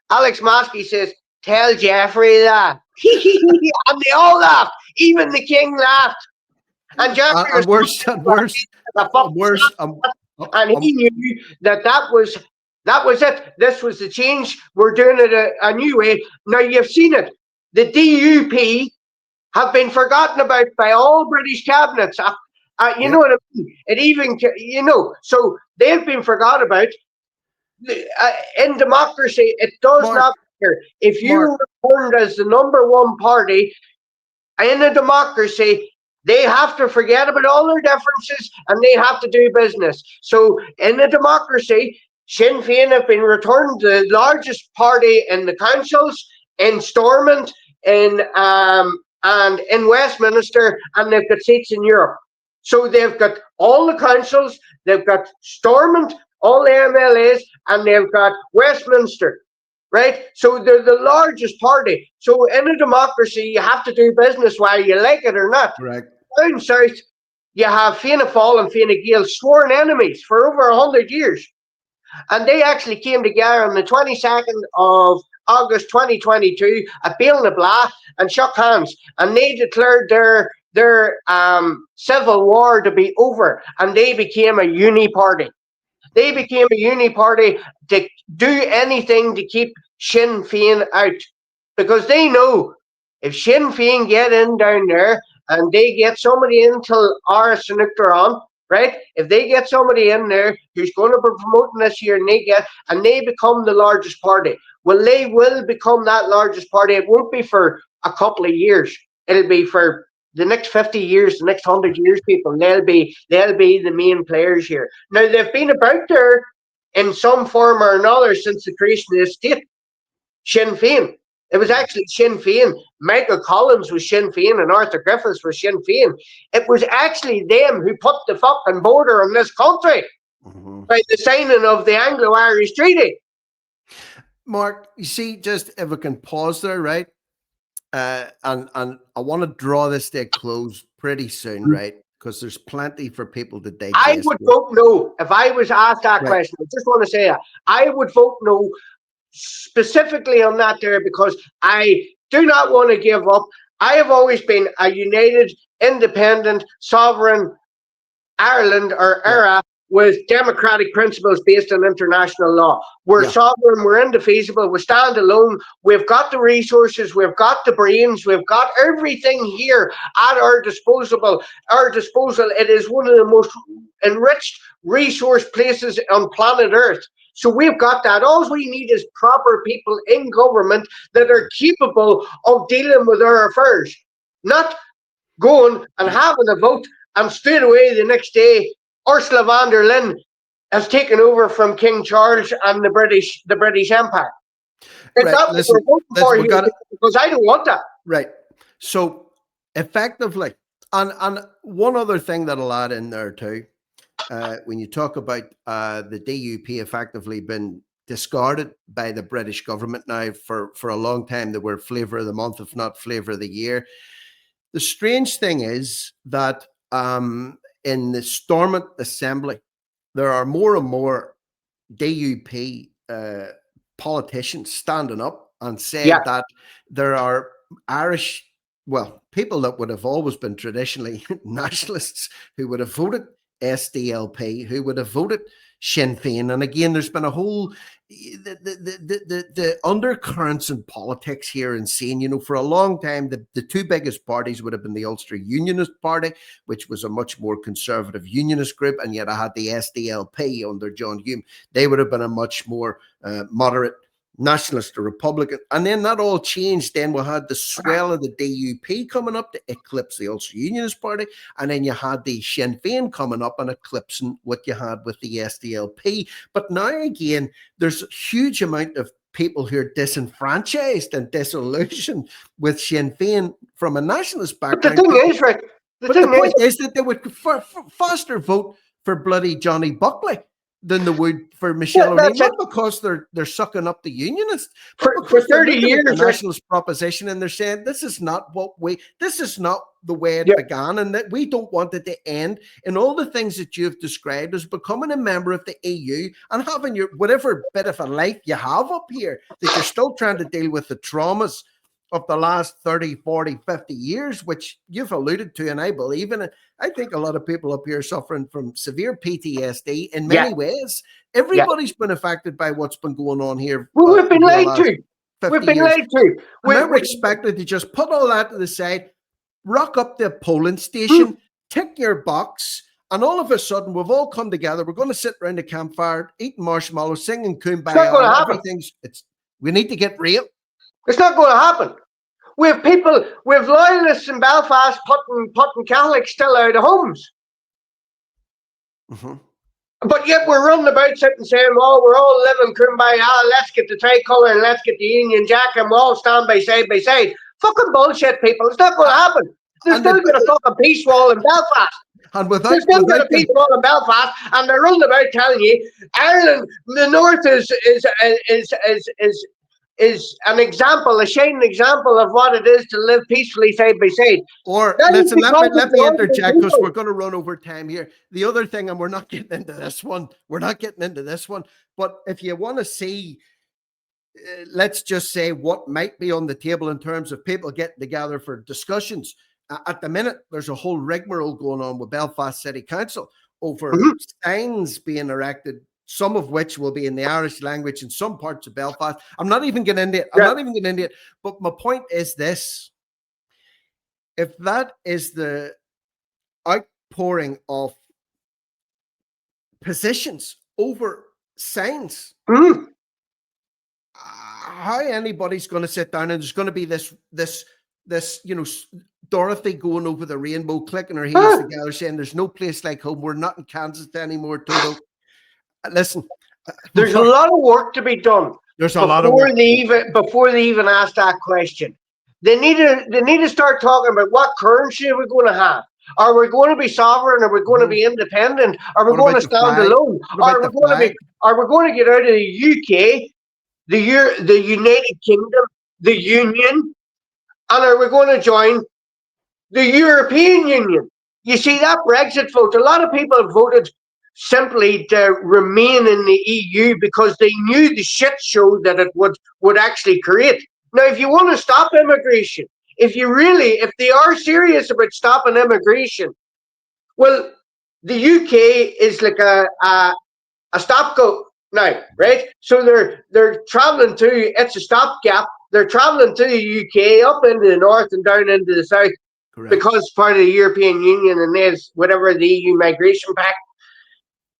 Alex Maskey says, tell Jeffrey that. And they all laughed. Even the king laughed. And Jeffrey was worse. And he knew that was it. This was the change. We're doing it a new way. Now you've seen it. The DUP have been forgotten about by all British cabinets. You know what I mean? It even, you know, so they've been forgot about. In democracy, it does not matter. If you're returned as the #1 party in a democracy, they have to forget about all their differences and they have to do business. So in a democracy, Sinn Féin have been returned the largest party in the councils, in Stormont, and in Westminster, and they've got seats in Europe. So they've got all the councils, they've got Stormont, all the MLAs, and they've got Westminster, right? So they're the largest party. So in a democracy, you have to do business whether you like it or not. Correct. Down south, you have Fianna Fáil and Fine Gael, sworn enemies for over 100 years. And they actually came together on the 22nd of August 2022 at Bala and shook hands, and they declared their civil war to be over, and they became a uni party. They became a uni party to do anything to keep Sinn Féin out, because they know if Sinn Féin get in down there and they get somebody in till Áras an Uachtaráin, right? If they get somebody in there who's going to be promoting this year, and they become the largest party, well, they will become that largest party. It won't be for a couple of years. It'll be for the next 50 years, the next 100 years, people. They'll be the main players here. Now, they've been about there in some form or another since the creation of the state. Sinn Féin. It was actually Sinn Féin. Michael Collins was Sinn Féin and Arthur Griffiths was Sinn Féin. It was actually them who put the fucking border on this country. by the signing of the Anglo-Irish Treaty. Mark, you see, just if I can pause there, right? And I want to draw this to a close pretty soon, right? Because there's plenty for people to digest. I would vote no if I was asked that question. I just want to say I would vote no specifically on that there, because I do not want to give up. I have always been a united, independent, sovereign Ireland or era with democratic principles based on international law. We're sovereign, we're indefeasible, we stand alone, we've got the resources, we've got the brains, we've got everything here at our disposal. It is one of the most enriched resource places on planet Earth. So we've got that. All we need is proper people in government that are capable of dealing with our affairs, not going and having a vote and straight away the next day Ursula von der Leyen has taken over from King Charles and the British Empire. Right, listen, because I don't want that. Right. So effectively, and one other thing that I'll add in there too, when you talk about the DUP effectively been discarded by the British government now for a long time, they were flavour of the month, if not flavour of the year. The strange thing is that in the Stormont Assembly, there are more and more DUP politicians standing up and saying that there are Irish, well, people that would have always been traditionally nationalists who would have voted SDLP, who would have voted Sinn Féin. And again, there's been a whole the undercurrents in politics here in SINN. You know, for a long time, the two biggest parties would have been the Ulster Unionist Party, which was a much more conservative unionist group, and yet I had the SDLP under John Hume. They would have been a much more moderate nationalist or Republican. And then that all changed. Then we had the swell of the DUP coming up to eclipse the Ulster Unionist Party. And then you had the Sinn Féin coming up and eclipsing what you had with the SDLP. But now again, there's a huge amount of people who are disenfranchised and disillusioned with Sinn Féin from a nationalist background. But the thing is, Rick, the point is that they would faster vote for bloody Johnny Buckley than they would for Michelle O'Neill, not because they're sucking up the unionists, but for 30 years, the nationalist proposition, and they're saying this is not the way it began, and that we don't want it to end. And all the things that you've described as becoming a member of the EU and having your whatever bit of a life you have up here, that you're still trying to deal with the traumas of the last 30, 40, 50 years, which you've alluded to, and I believe in it. I think a lot of people up here are suffering from severe PTSD in many ways. Everybody's been affected by what's been going on here. Well, we've been lied to. We've been lied to. We're expected to just put all that to the side, rock up the polling station, tick your box, and all of a sudden we've all come together. We're going to sit around the campfire, eating marshmallows, singing Kumbaya. It's not going to happen. We need to get real. It's not going to happen. We have people, we have loyalists in Belfast putting Catholics still out of homes. But yet we're running about sitting saying, well, we're all living Kumbaya, let's get the tricolour and let's get the Union Jack and we'll all stand by side by side. Fucking bullshit, people. It's not going to happen. There's still got a fucking peace wall in Belfast. And there's still got a peace wall in Belfast, and they're running about telling you Ireland, the North is an example, a shining example of what it is to live peacefully side by side. Or listen, let me interject because we're going to run over time here. The other thing, and we're not getting into this one, but if you want to see, let's just say what might be on the table in terms of people getting together for discussions. At the minute, there's a whole rigmarole going on with Belfast City Council over signs being erected, some of which will be in the Irish language in some parts of Belfast. I'm not even getting into it. But my point is this. If that is the outpouring of positions over signs, how anybody's going to sit down and there's going to be this, you know, Dorothy going over the rainbow, clicking her heels together, saying there's no place like home. We're not in Kansas anymore, Toto. Listen, there's a lot of work to be done. There's a lot of work before they even ask that question. They need to start talking about what currency are we going to have. Are we going to be sovereign? Are we going to be independent? Are we What going about to the stand flag? alone? What about Are we the going to flag? be? Are we going to get out of the UK, the United Kingdom, the Union, and are we going to join the European Union? You see, that Brexit vote, a lot of people voted simply to remain in the EU because they knew the shit show that it would actually create. Now, if you want to stop immigration, if they are serious about stopping immigration, well, the UK is like a stopgap now, right? So they're traveling it's a stopgap. They're traveling to the UK, up into the north and down into the south, Correct. because part of the European Union and there's whatever the EU migration pact.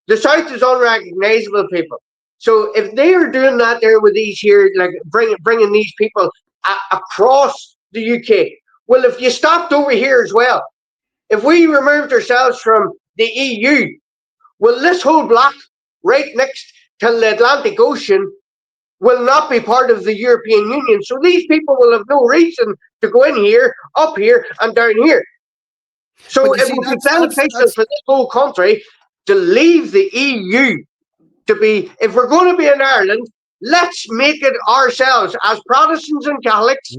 The south is unrecognizable, people. So if they are doing that there with these here, like bringing these people across the UK, well, if you stopped over here as well, if we removed ourselves from the EU, well, this whole block right next to the Atlantic Ocean will not be part of the European Union. So these people will have no reason to go in here, up here, and down here. So But you it see, would be that's beneficial for this whole country to leave the EU. If we're going to be in Ireland, let's make it ourselves as Protestants and Catholics,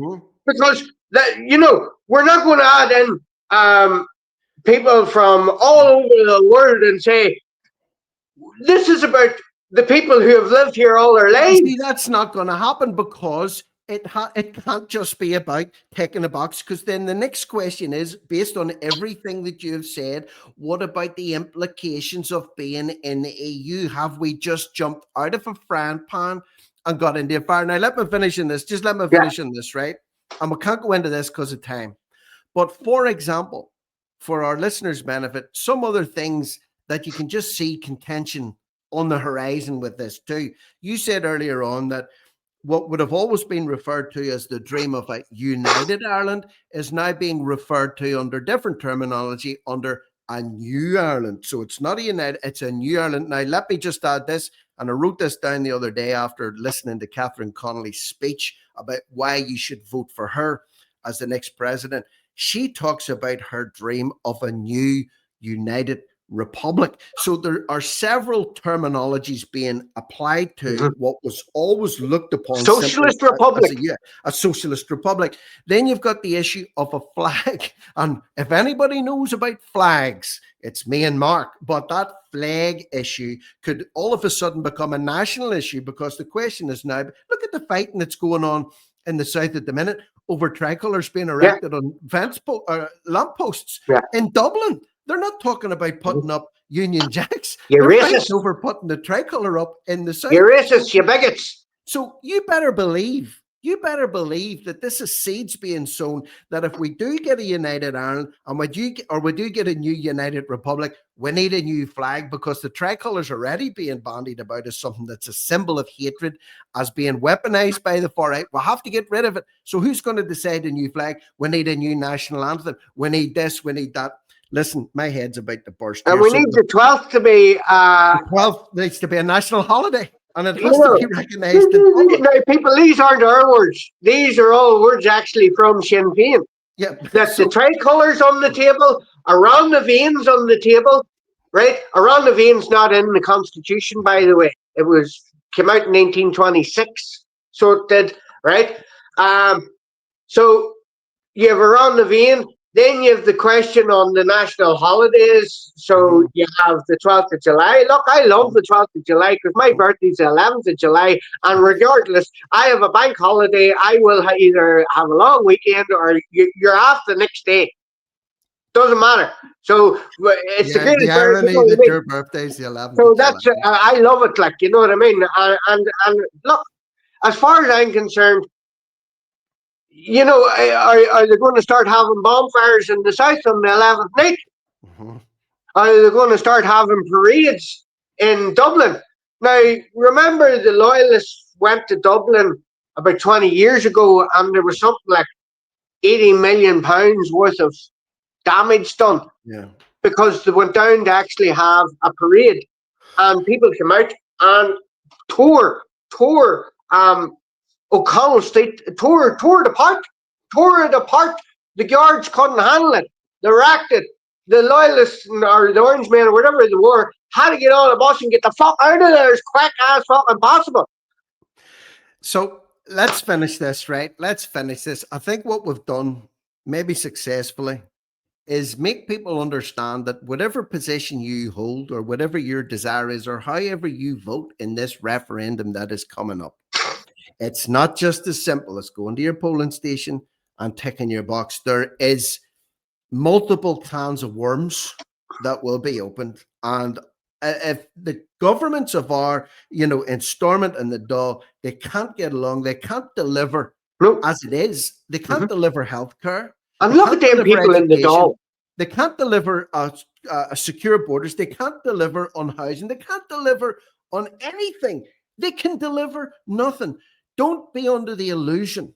because we're not going to add in people from all over the world and say this is about the people who have lived here all their lives. See, that's not going to happen, because it can't just be about ticking a box, because then the next question is, based on everything that you've said, what about the implications of being in the EU? Have we just jumped out of a frying pan and got into a fire? Now, let me finish in this. Just let me finish in this, right? And we can't go into this because of time. But for example, for our listeners' benefit, some other things that you can just see contention on the horizon with this too. You said earlier on that what would have always been referred to as the dream of a united Ireland is now being referred to under different terminology under a new Ireland. So it's not a united, it's a new Ireland. Now, let me just add this, and I wrote this down the other day after listening to Catherine Connolly's speech about why you should vote for her as the next president. She talks about her dream of a new united republic. So there are several terminologies being applied to what was always looked upon socialist republic as a socialist republic. Then you've got the issue of a flag, and if anybody knows about flags, it's me and Mark. But that flag issue could all of a sudden become a national issue, because the question is now, look at the fighting that's going on in the south at the minute over tricolours being erected on lampposts in Dublin. They're not talking about putting up Union Jacks. You're They're racist. fighting over putting the tricolour up in the south. You're racist, you bigots. So you better believe that this is seeds being sown, that if we do get a united Ireland and we do get a new united republic, we need a new flag, because the tricolour is already being bandied about as something that's a symbol of hatred, as being weaponized by the far right. We'll have to get rid of it. So who's going to decide a new flag? We need a new national anthem. We need this, we need that. Listen, my head's about to burst. And we need the 12th to be... the 12th needs to be a national holiday, and it has to be recognised. Now, people, these aren't our words. These are all words actually from Sinn Féin. Yeah, that the tricolours on the table, around the veins on the table, right? Around the veins not in the Constitution, by the way. It came out in 1926, so it did, right? So you have around the vein. Then you have the question on the national holidays. So you have the 12th of July. Look, I love the 12th of July because my birthday's the 11th of July. And regardless, I have a bank holiday. I will either have a long weekend or you're off the next day. Doesn't matter. So it's the greatest irony that your birthday's the 11th. So that's I love it. Like, you know what I mean? And look, as far as I'm concerned, you know, are they going to start having bonfires in the south on the 11th night? Are they going to start having parades in Dublin? Now, remember the Loyalists went to Dublin about 20 years ago, and there was something like £80 million worth of damage done. Yeah. Because they went down to actually have a parade, and people came out and tore O'Connell Street, tore it apart. The guards couldn't handle it. They racked it. the loyalists or the Orange Men or whatever they were had to get on the bus and get the fuck out of there as quick as fucking possible. So let's finish this, right? Let's finish this. I think what we've done, maybe successfully, is make people understand that whatever position you hold or whatever your desire is or however you vote in this referendum that is coming up, it's not just as simple as going to your polling station and ticking your box. There is multiple cans of worms that will be opened. And if the governments of our, in Stormont and the Dáil, they can't get along, they can't deliver as it is, they can't deliver healthcare. And look at them people in the Dáil. They can't deliver secure borders. They can't deliver on housing. They can't deliver on anything. They can deliver nothing. Don't be under the illusion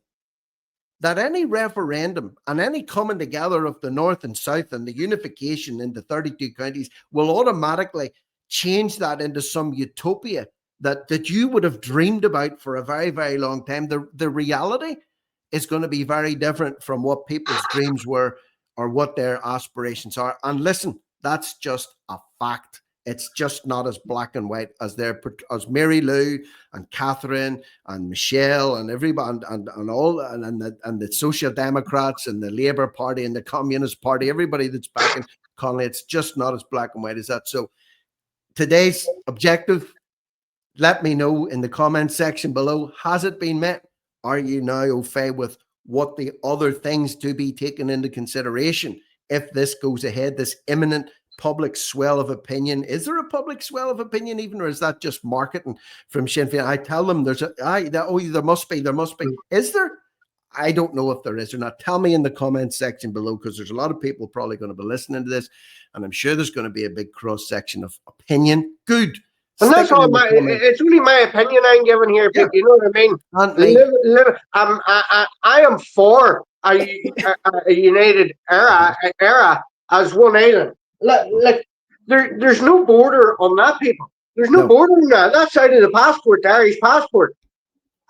that any referendum and any coming together of the North and South and the unification into 32 counties will automatically change that into some utopia that you would have dreamed about for a very, very long time. The reality is going to be very different from what people's dreams were or what their aspirations are. And listen, that's just a fact. It's just not as black and white as Mary Lou and Catherine and Michelle and everybody and the Social Democrats and the Labour Party and the Communist Party, everybody that's backing Connolly. It's just not as black and white as that. So today's objective, let me know in the comment section below. Has it been met? Are you now au fait with what the other things to be taken into consideration if this goes ahead, this imminent public swell of opinion? Is there a public swell of opinion even, or is that just marketing from Sinn Féin? I tell them there must be. Is there? I don't know if there is or not. Tell me in the comment section below, because there's a lot of people probably going to be listening to this, and I'm sure there's going to be a big cross section of opinion. Good. And that's all it's only my opinion I'm giving here, yeah. You know what I mean? I am for a united era as one island. There's no border on that, people. There's no border on that. That side of the passport, the Irish passport.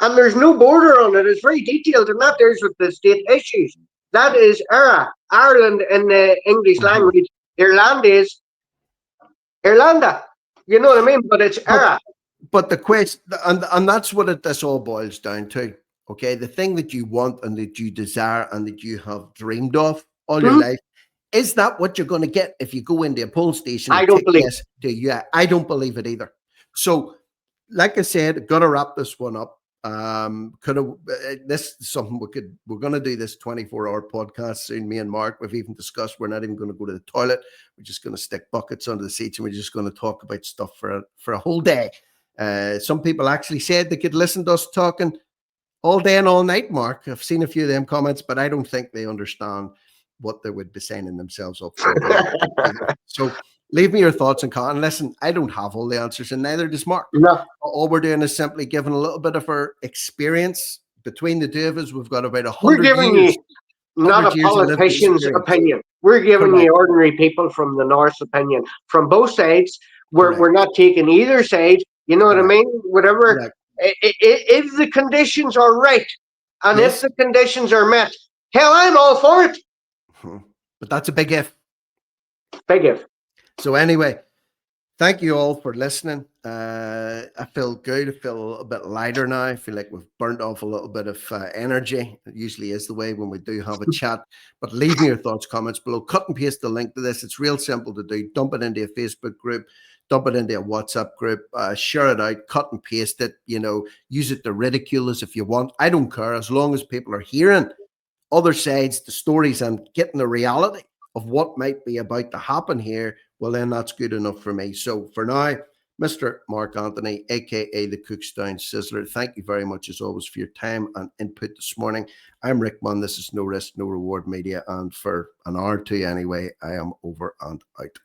And there's no border on it. It's very detailed, and that there's with the state issues. That is era. Ireland in the English language. Irland is Irlanda. You know what I mean? But it's era. But the question, and that's what this all boils down to. Okay, the thing that you want and that you desire and that you have dreamed of all your life, is that what you're going to get if you go into a poll station? I don't believe it. I don't believe it either. So, like I said, got to wrap this one up. This is something we're going to do this 24-hour podcast soon. Me and Mark, we've even discussed we're not even going to go to the toilet. We're just going to stick buckets under the seats and we're just going to talk about stuff for a whole day. Some people actually said they could listen to us talking all day and all night, Mark. I've seen a few of them comments, but I don't think they understand what they would be signing themselves up for. So leave me your thoughts and comments. Listen, I don't have all the answers, and neither does Mark. No. All we're doing is simply giving a little bit of our experience between the two of us. We've got about 100 We're giving years, you not a politician's opinion. We're giving you ordinary people from the North's opinion. From both sides, we're not taking either side. You know what I mean? Whatever. If the conditions are right, and if the conditions are met, hell, I'm all for it. But that's a big if. Big if. So anyway, thank you all for listening. I feel good. I feel a little bit lighter now. I feel like we've burnt off a little bit of energy. It usually is the way when we do have a chat. But leave me your thoughts, comments below. Cut and paste the link to this. It's real simple to do. Dump it into a Facebook group. Dump it into a WhatsApp group. Share it out. Cut and paste it. Use it to ridicule us if you want. I don't care, as long as people are hearing other sides, the stories, and getting the reality of what might be about to happen here. Well, then that's good enough for me. So for now, Mr. Mark Anthony, aka the Cookstown Sizzler, thank you very much as always for your time and input this morning. I'm Rick Munn. This is No Risk, No Reward Media, and for an hour or two anyway, I am over and out.